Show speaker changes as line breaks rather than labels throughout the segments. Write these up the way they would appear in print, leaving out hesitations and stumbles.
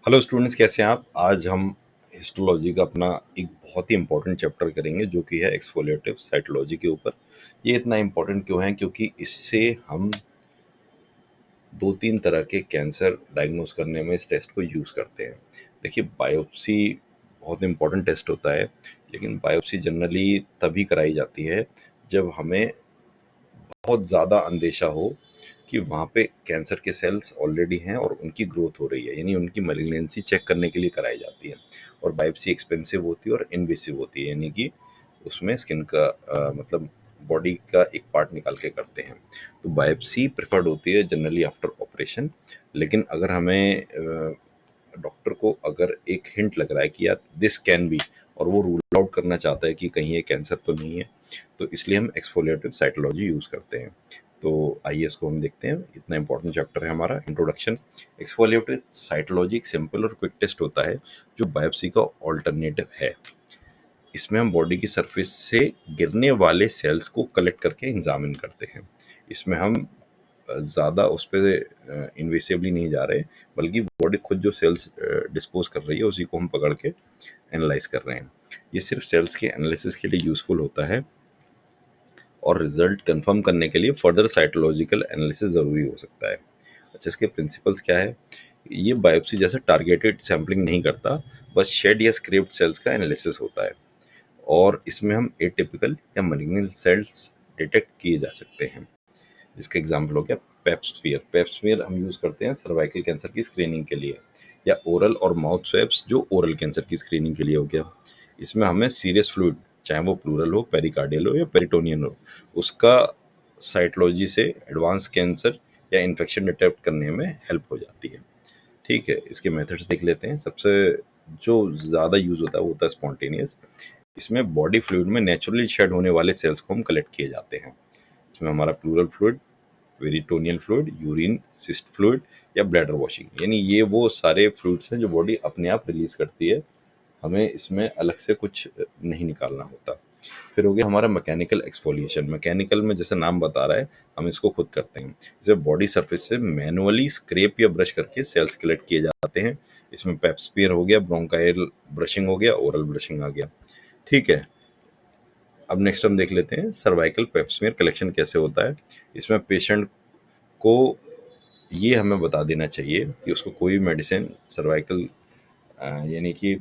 Hello students, कैसे हैं आप? आज हम हिस्टोलॉजी का अपना एक बहुत ही इम्पोर्टेंट चैप्टर करेंगे जो कि है एक्सफोलिएटिव साइटोलॉजी के ऊपर। ये इतना इम्पोर्टेंट क्यों है? क्योंकि इससे हम दो तीन तरह के कैंसर डायग्नोस करने में इस टेस्ट को यूज़ करते हैं। देखिए, बायोप्सी बहुत इम्पोर्टेंट टेस्ट होता है, लेकिन बायोप्सी जनरली तभी कराई जाती है जब हमें बहुत ज़्यादा अंदेशा हो कि वहाँ पे कैंसर के सेल्स ऑलरेडी हैं और उनकी ग्रोथ हो रही है, यानी उनकी मैलिग्नेंसी चेक करने के लिए कराई जाती है। और बायोप्सी एक्सपेंसिव होती है और इन्वेसिव होती है, यानी कि उसमें स्किन का मतलब बॉडी का एक पार्ट निकाल के करते हैं। तो बायोप्सी प्रेफर्ड होती है जनरली आफ्टर ऑपरेशन। लेकिन अगर हमें डॉक्टर को अगर एक हिंट लग रहा है कि यार दिस कैन बी, और वो रूल आउट करना चाहता है कि कहीं ये कैंसर तो नहीं है, तो इसलिए हम एक्सफोलिएटिव साइटोलॉजी यूज़ करते हैं। तो आइए इसको हम देखते हैं। इतना इंपॉर्टेंट चैप्टर है हमारा इंट्रोडक्शन। एक्सफोलिएटिव साइटोलॉजी एक सिंपल और क्विक टेस्ट होता है जो बायोप्सी का ऑल्टरनेटिव है। इसमें हम बॉडी की सरफेस से गिरने वाले सेल्स को कलेक्ट करके एग्जामिन करते हैं। इसमें हम ज़्यादा उस पर इन्वेसिवली नहीं जा रहे, बल्कि बॉडी खुद जो सेल्स डिस्पोज कर रही है उसी को हम पकड़ के एनालाइज कर रहे हैं। ये सिर्फ सेल्स के एनालिसिस के लिए यूज़फुल होता है, और रिजल्ट कंफर्म करने के लिए फर्दर साइटोलॉजिकल एनालिसिस ज़रूरी हो सकता है। अच्छा, इसके प्रिंसिपल्स क्या है? ये बायोप्सी जैसा टारगेटेड सैम्पलिंग नहीं करता, बस शेड या स्क्रेप्ड सेल्स का एनालिसिस होता है, और इसमें हम एटिपिकल या मलिग्नेंट सेल्स डिटेक्ट किए जा सकते हैं। इसका एग्जाम्पल हो गया पेप्समियर। पेप्समियर हम यूज़ करते हैं सर्वाइकल कैंसर की स्क्रीनिंग के लिए, या ओरल और माउथ स्वैब्स जो ओरल कैंसर की स्क्रीनिंग के लिए हो गया। इसमें हमें सीरियस फ्लूइड, चाहे वो प्लूरल हो, पेरिकार्डियल हो या पेरिटोनियन हो, उसका साइटोलॉजी से एडवांस कैंसर या इन्फेक्शन डिटेक्ट करने में हेल्प हो जाती है। ठीक है, इसके मेथड्स देख लेते हैं। सबसे जो ज़्यादा यूज़ होता है वो होता है स्पॉन्टेनियस। इसमें बॉडी फ्लूइड में नेचुरली शेड होने वाले सेल्स को हम कलेक्ट किए जाते हैं। इसमें हमारा pleural fluid, peritoneal fluid, urine, cyst fluid या ब्लैडर वॉशिंग, यानी ये वो सारे फ्लूइड्स हैं जो बॉडी अपने आप रिलीज करती है, हमें इसमें अलग से कुछ नहीं निकालना होता। फिर हो गया हमारा मैकेनिकल एक्सफोलिएशन। मैकेनिकल में जैसे नाम बता रहा है, हम इसको खुद करते हैं। इसे बॉडी सरफेस से मैनुअली स्क्रैप या ब्रश करके सेल्स कलेक्ट किए जाते हैं। इसमें पेप्समियर हो गया, ब्रोंकाइल ब्रशिंग हो गया, ओरल ब्रशिंग आ गया। ठीक है, अब नेक्स्ट हम देख लेते हैं सर्वाइकल पेप्समियर कलेक्शन कैसे होता है। इसमें पेशेंट को ये हमें बता देना चाहिए कि उसको कोई मेडिसिन सर्वाइकल, यानी कि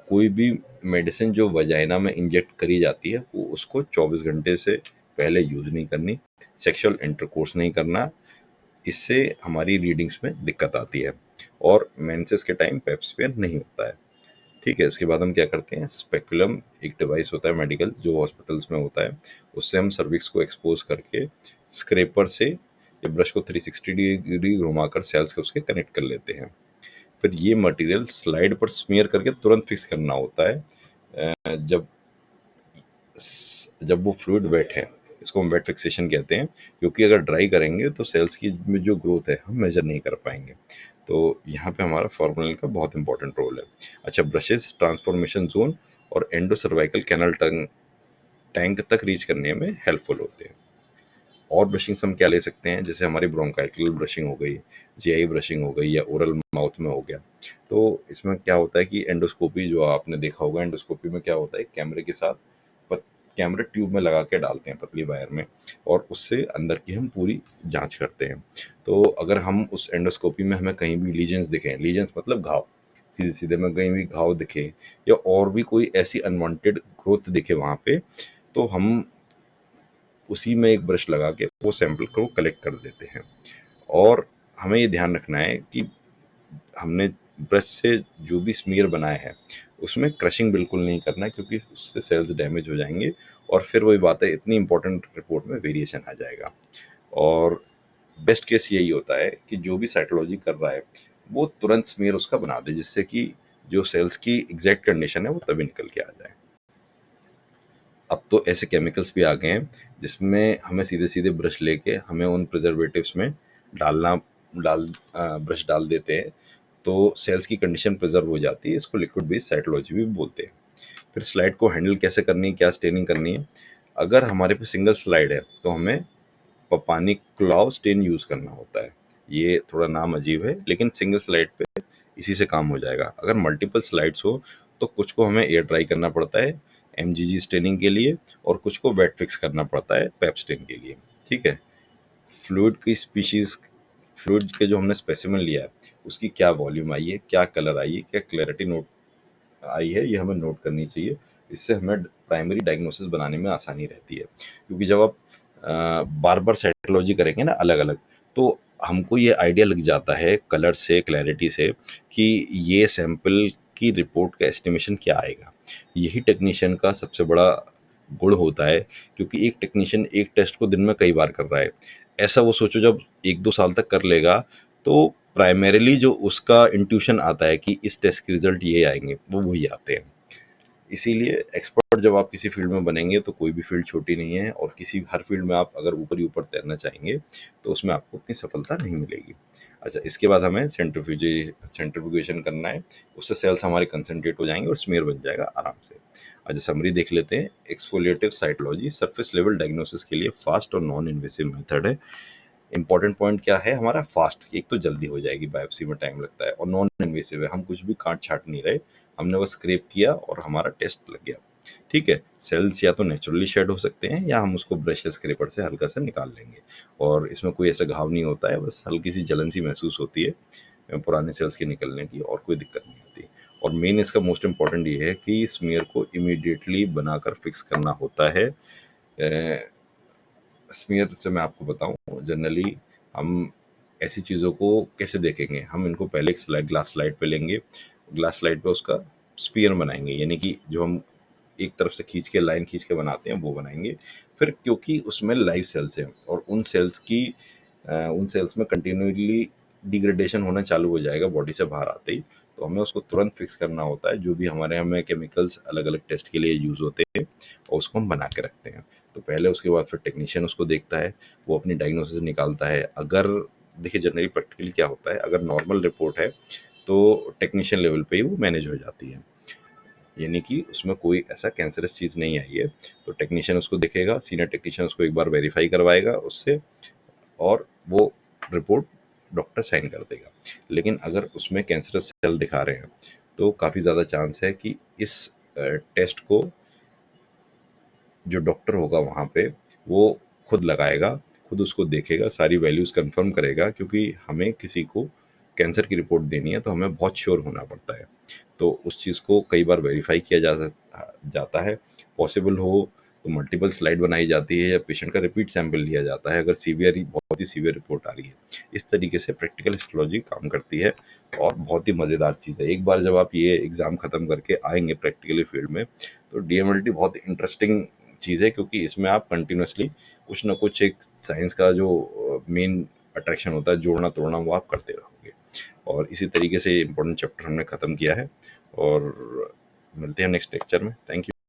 कोई भी मेडिसिन जो वजाइना में इंजेक्ट करी जाती है वो उसको 24 घंटे से पहले यूज़ नहीं करनी। सेक्सुअल इंटरकोर्स नहीं करना, इससे हमारी रीडिंग्स में दिक्कत आती है। और मेंसेस के टाइम पेप्समियर नहीं होता है। ठीक है, इसके बाद हम क्या करते हैं, स्पेकुलम एक डिवाइस होता है मेडिकल जो हॉस्पिटल्स में होता है, उससे हम सर्विक्स को एक्सपोज करके स्क्रेपर से या ब्रश को 360 डिग्री घुमाकर सेल्स के उसके कनेक्ट कर लेते हैं। फिर ये मटेरियल स्लाइड पर स्मीयर करके तुरंत फिक्स करना होता है जब जब वो फ्लूइड वेट है। इसको हम वेट फिक्सेशन कहते हैं, क्योंकि अगर ड्राई करेंगे तो सेल्स की में जो ग्रोथ है हम मेजर नहीं कर पाएंगे। तो यहाँ पे हमारा फॉर्मूला का बहुत इंपॉर्टेंट रोल है। अच्छा, ब्रशेस ट्रांसफॉर्मेशन जोन और एंडो सर्वाइकल कैनल टैंक तक रीच करने में हेल्पफुल होते हैं। और ब्रशिंग्स हम क्या ले सकते हैं, जैसे हमारी ब्रोंकाइकल ब्रशिंग हो गई, जीआई ब्रशिंग हो गई, या ओरल माउथ में हो गया। तो इसमें क्या होता है कि एंडोस्कोपी जो आपने देखा होगा, एंडोस्कोपी में क्या होता है, कैमरे के साथ कैमरा ट्यूब में लगा के डालते हैं पतली वायर में, और उससे अंदर की हम पूरी जांच करते हैं। तो अगर हम उस एंडोस्कोपी में हमें कहीं भी लीजन्स दिखें, लीजन्स मतलब घाव, सीधे सीधे में कहीं भी घाव दिखे, या और भी कोई ऐसी अनवांटेड ग्रोथ दिखे वहाँ पे, तो हम उसी में एक ब्रश लगा के वो सैंपल को कलेक्ट कर देते हैं। और हमें ये ध्यान रखना है कि हमने ब्रश से जो भी स्मीयर बनाया है उसमें क्रशिंग बिल्कुल नहीं करना है, क्योंकि उससे सेल्स डैमेज हो जाएंगे, और फिर वही बात है, इतनी इंपॉर्टेंट रिपोर्ट में वेरिएशन आ जाएगा। और बेस्ट केस यही होता है कि जो भी साइटोलॉजी कर रहा है वो तुरंत स्मीयर उसका बना दे, जिससे कि जो सेल्स की एग्जैक्ट कंडीशन है वो तभी निकल के आ जाए। अब तो ऐसे केमिकल्स भी आ गए हैं जिसमें हमें सीधे सीधे ब्रश लेके हमें उन प्रिजर्वेटिव्स में डालना डाल ब्रश डाल देते हैं, तो सेल्स की कंडीशन प्रिजर्व हो जाती है। इसको लिक्विड बेस्ड साइटोलॉजी भी बोलते हैं। फिर स्लाइड को हैंडल कैसे करनी है, क्या स्टेनिंग करनी है। अगर हमारे पे सिंगल स्लाइड है तो हमें पपानी क्लाव स्टेन यूज़ करना होता है। ये थोड़ा नाम अजीब है, लेकिन सिंगल स्लाइड पे इसी से काम हो जाएगा। अगर मल्टीपल स्लाइड्स हो तो कुछ को हमें एयर ड्राई करना पड़ता है एमजीजी स्टेनिंग के लिए, और कुछ को वेट फिक्स करना पड़ता है पेप स्टेन के लिए। ठीक है। फ्लूइड की स्पीशीज, फ्लूइड के जो हमने स्पेसिमेन लिया है उसकी क्या वॉल्यूम आई है, क्या कलर आई है, क्या क्लैरिटी नोट आई है, ये हमें नोट करनी चाहिए। इससे हमें प्राइमरी डायग्नोसिस बनाने में आसानी रहती है, क्योंकि जब आप बार बार साइटोलॉजी करेंगे ना अलग अलग, तो हमको ये आइडिया लग जाता है कलर से, क्लैरिटी से, कि ये सैंपल की रिपोर्ट का एस्टिमेशन क्या आएगा। यही टेक्नीशियन का सबसे बड़ा गुण होता है, क्योंकि एक टेक्नीशियन एक टेस्ट को दिन में कई बार कर रहा है। ऐसा वो सोचो जब 1-2 साल तक कर लेगा, तो प्राइमरीली जो उसका इंट्यूशन आता है कि इस टेस्ट के रिजल्ट ये आएंगे, वो वही आते हैं। इसीलिए एक्सपर्ट जब आप किसी फील्ड में बनेंगे, तो कोई भी फील्ड छोटी नहीं है, और किसी हर फील्ड में आप अगर ऊपर ही ऊपर तैरना चाहेंगे तो उसमें आपको उतनी सफलता नहीं मिलेगी। अच्छा, इसके बाद हमें सेंट्रीफ्यूगेशन करना है, उससे सेल्स हमारे कंसंट्रेट हो जाएंगे और स्मीयर बन जाएगा आराम से। अच्छा, समरी देख लेते हैं। Exfoliative cytology surface level diagnosis के लिए फास्ट और नॉन इन्वेसिव मेथड है। इंपॉर्टेंट पॉइंट क्या है हमारा? फास्ट, एक तो जल्दी हो जाएगी, बायोप्सी में टाइम लगता है, और नॉन इन्वेसिव है, हम कुछ भी काट छाट नहीं रहे, हमने बस स्क्रैप किया और हमारा टेस्ट लग गया। ठीक है। सेल्स या तो नेचुरली शेड हो सकते हैं, या हम उसको ब्रश स्क्रैपर से हल्का सा निकाल लेंगे, और इसमें कोई ऐसा घाव नहीं होता है, बस हल्की सी जलन सी महसूस होती है पुराने सेल्स के निकलने की, और कोई दिक्कत नहीं आती। और मेन इसका मोस्ट इम्पॉर्टेंट ये है कि स्मीयर को इमीडिएटली बनाकर फिक्स करना होता है। स्मीयर से मैं आपको बताऊं, जनरली हम ऐसी चीज़ों को कैसे देखेंगे? हम इनको पहले एक स्लाइड, ग्लास स्लाइड पे लेंगे, ग्लास स्लाइड पे उसका स्पीयर बनाएंगे, यानी कि जो हम एक तरफ से खींच के, लाइन खींच के बनाते हैं, वो बनाएंगे। फिर क्योंकि उसमें लाइव सेल्स हैं, और उन सेल्स में कंटिन्यूसली डिग्रेडेशन होना चालू हो जाएगा बॉडी से बाहर आते ही, तो हमें उसको तुरंत फिक्स करना होता है। जो भी हमारे हमें केमिकल्स अलग अलग टेस्ट के लिए यूज़ होते हैं, और उसको हम बना के रखते हैं। तो पहले, उसके बाद फिर टेक्नीशियन उसको देखता है, वो अपनी डायग्नोसिस निकालता है। अगर देखिए, जनरली प्रैक्टिकली क्या होता है, अगर नॉर्मल रिपोर्ट है तो टेक्नीशियन लेवल पे ही वो मैनेज हो जाती है, यानी कि उसमें कोई ऐसा कैंसरस चीज़ नहीं आई है। तो टेक्नीशियन उसको देखेगा, सीनियर टेक्नीशियन उसको एक बार वेरीफाई करवाएगा उससे, और वो रिपोर्ट डॉक्टर साइन कर देगा। लेकिन अगर उसमें कैंसरस सेल दिखा रहे हैं, तो काफ़ी ज़्यादा चांस है कि इस टेस्ट को जो डॉक्टर होगा वहाँ पे, वो खुद लगाएगा, खुद उसको देखेगा, सारी वैल्यूज़ कंफर्म करेगा, क्योंकि हमें किसी को कैंसर की रिपोर्ट देनी है तो हमें बहुत श्योर होना पड़ता है। तो उस चीज़ को कई बार वेरीफाई किया जाता है। पॉसिबल हो तो मल्टीपल स्लाइड बनाई जाती है, या पेशेंट का रिपीट सैंपल लिया जाता है, अगर बहुत ही सीवियर रिपोर्ट आ रही है। इस तरीके से प्रैक्टिकल हिस्टोलॉजी काम करती है, और बहुत ही मज़ेदार चीज़ है। एक बार जब आप ये एग्ज़ाम ख़त्म करके आएंगे प्रैक्टिकली फील्ड में, तो डीएमएलटी बहुत इंटरेस्टिंग चीज़ है, क्योंकि इसमें आप कंटिन्यूसली कुछ ना कुछ एक साइंस का जो मेन अट्रैक्शन होता है, जोड़ना तोड़ना, वो आप करते रहोगे। और इसी तरीके से इम्पोर्टेंट चैप्टर हमने ख़त्म किया है, और मिलते हैं नेक्स्ट लेक्चर में। Thank you.